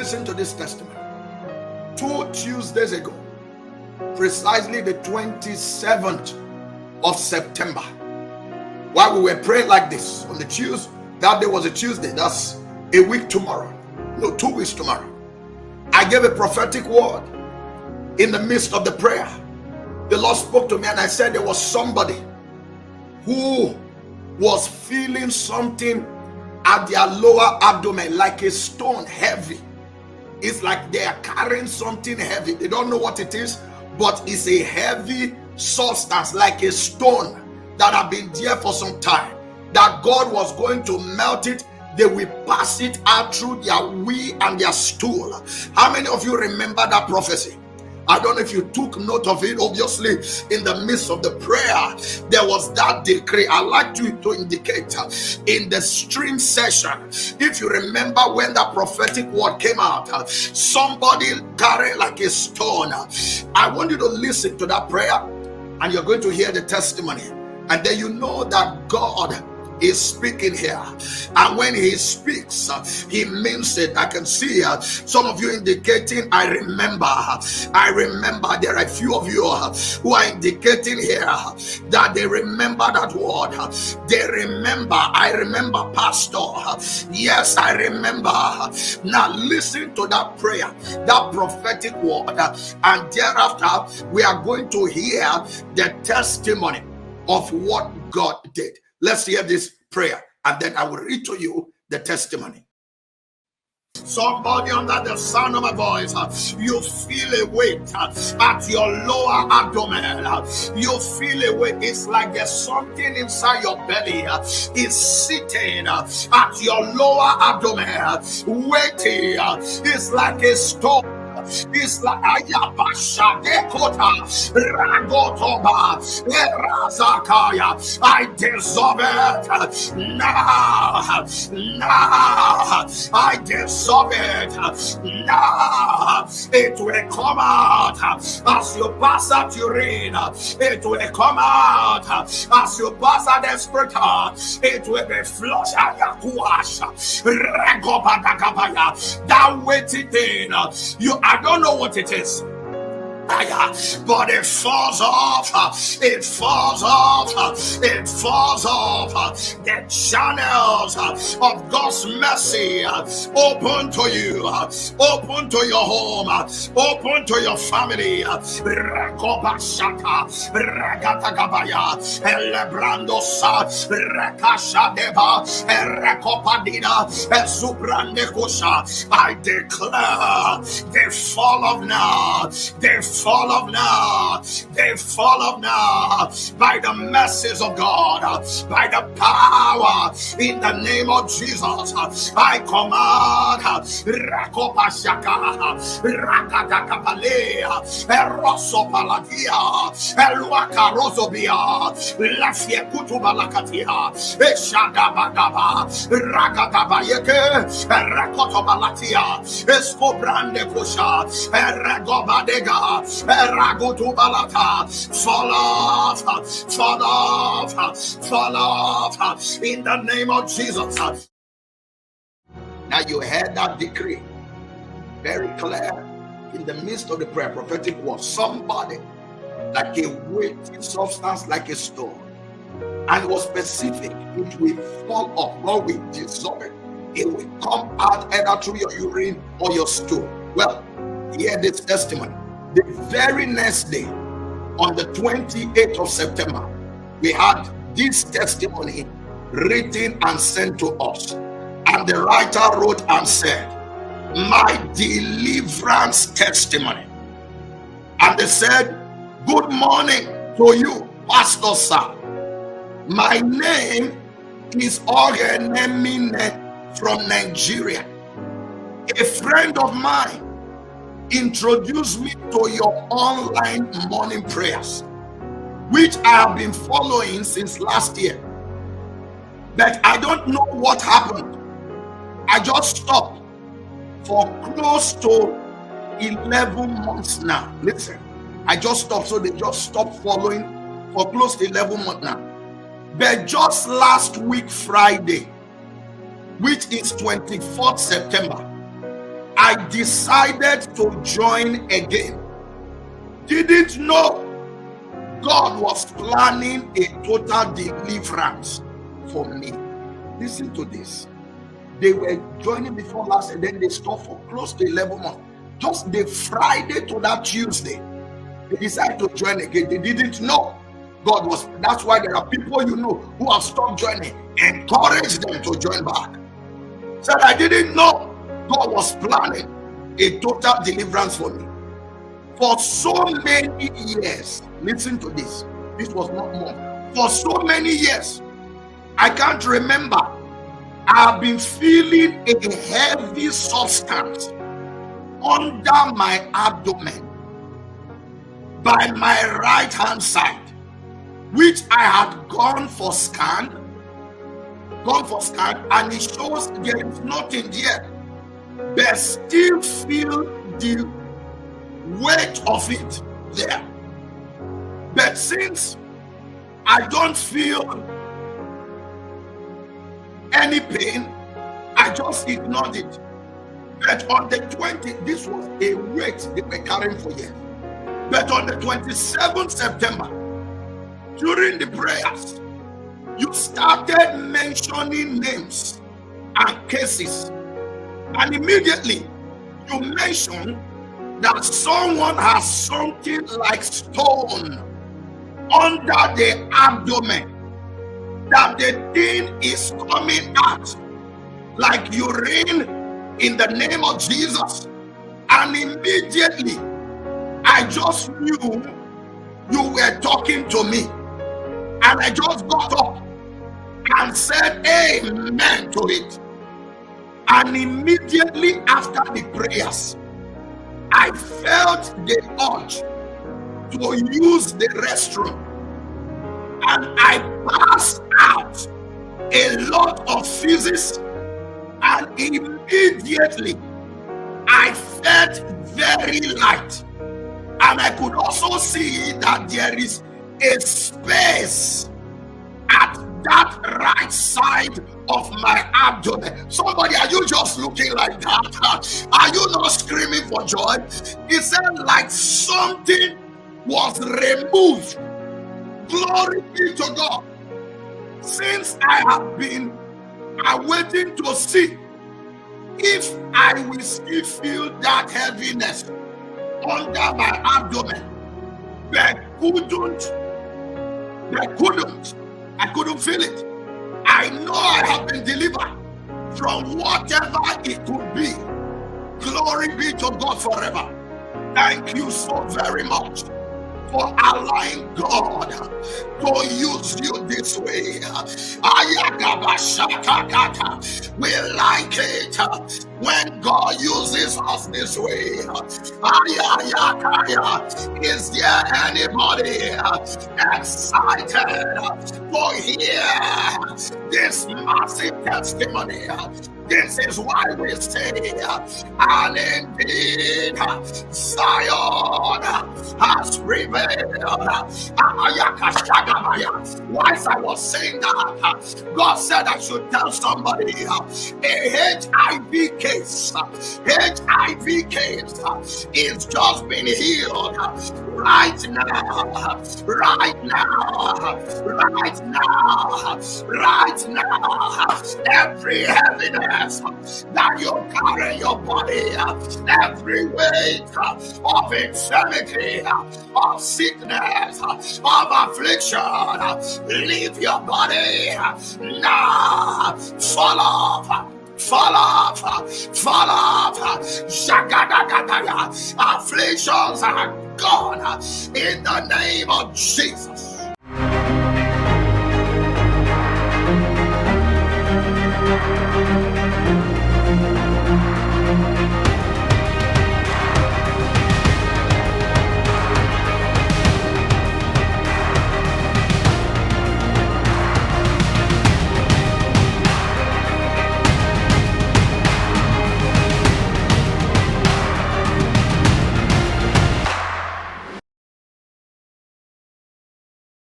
Listen to this testimony. 2 Tuesdays ago, precisely the 27th of September, while we were praying like this on the Tuesday, that day was a Tuesday, that's a week tomorrow, no, 2 weeks tomorrow, I gave a prophetic word in the midst of the prayer. The Lord spoke to me and I said there was somebody who was feeling something at their lower abdomen, like a stone, heavy. It's like they are carrying something heavy. They don't know what it is, but it's a heavy substance, like a stone that have been there for some time, that God was going to melt it. They will pass it out through their wee and their stool. How many of you remember that prophecy? I don't know if you took note of it. Obviously, in the midst of the prayer, there was that decree. I like to indicate in the stream session, if you remember when that prophetic word came out, somebody carried like a stone. I want you to listen to that prayer and you're going to hear the testimony. And then you know that God is speaking here, and when he speaks, he means it. I can see some of you indicating, I remember. There are a few of you who are indicating here that they remember that word. They remember. I remember, Pastor. Yes, I remember. Now listen to that prayer, that prophetic word, and thereafter we are going to hear the testimony of what God did. Let's hear this prayer, and then I will read to you the testimony. Somebody under the sound of my voice, you feel a weight at your lower abdomen. You feel a weight. It's like there's something inside your belly. It's sitting at your lower abdomen, waiting. It's like a stone. It's like Ayabasha Dekota Ragotoba Erazakaya. I dissolve it now. I dissolve it now. It will come out as you pass out urine. It will come out as you pass out the spirit. It will be flushed. That weighty thing, I don't know what it is, but it falls off. It falls off. It falls off. The channels of God's mercy open to you, open to your home, open to your family. Rakobashata, Ragatagabaya, Elebrandosa, Rakashadeba, Rakopadina, Zubrandekosha. I declare they fall off now. They fall off now. They fall off now by the mercies of God, by the power in the name of Jesus. I command Rakopashaka, Rakatakapalea, Erosopaladia, Eluaka Rosobia, Lafiekutubalakatia, Eshadabagaba, Rakatabayeke, Rakotobalatia, Escobrande Kusha, Eragobadega. Fall off, fall off, fall off in the name of Jesus. Now you heard that decree very clear in the midst of the prayer, prophetic word. Somebody like a weighty substance, like a stone, and it was specific. It will fall off. God will dissolve it. It will come out either through your urine or your stool. Well, hear this testimony. The very next day, on the 28th of September, we had this testimony written and sent to us. And the writer wrote and said, "My deliverance testimony." And they said, "Good morning to you, Pastor Sir. My name is Ogenemine from Nigeria. A friend of mine introduced me to your online morning prayers, which I have been following since last year. But I don't know what happened. I just stopped for close to 11 months now." Listen, I just stopped, so they just stopped following for close to 11 months now. But just last week, Friday, which is 24th September, I decided to join again. Didn't know God was planning a total deliverance for me. Listen to this. They were joining before last, and then they stopped for close to 11 months. Just the Friday to that Tuesday, they decided to join again. They didn't know God was. That's why there are people you know who have stopped joining. Encourage them to join back. Said, I didn't know God was planning a total deliverance for me. For so many years, listen to this. This was not more. For so many years, I can't remember. I've been feeling a heavy substance under my abdomen by my right hand side, which I had gone for scan, and it shows there is nothing there, but still feel the weight of it there. But since I don't feel any pain, I just ignored it. But on the 20th, this was a weight they were carrying for years. But on the 27th September, during the prayers, you started mentioning names and cases. And immediately, you mentioned that someone has something like stone under the abdomen, that the thing is coming out like urine in the name of Jesus. And immediately I just knew you were talking to me, and I just got up and said amen to it. And immediately after the prayers, I felt the urge to use the restroom, and I passed out a lot of physics, and immediately I felt very light, and I could also see that there is a space at that right side of my abdomen. Somebody, are you just looking like that? Are you not screaming for joy? It said like something was removed. Glory be to God. Since I have been waiting to see if I will still feel that heaviness under my abdomen, but I couldn't feel it. I know I have been delivered from whatever it could be. Glory be to God forever. Thank you so very much for allowing God to use you this way. We like it when God uses us this way. Is there anybody excited to hear this massive testimony? This is why we say, and indeed, Zion has prevailed. Whilst I was saying that, God said I should tell somebody a HIV case is just been healed right now. Every heaviness that you carry in your body, every weight of infirmity, of sickness, of affliction, leave your body now. Fall off. Afflictions are gone in the name of Jesus.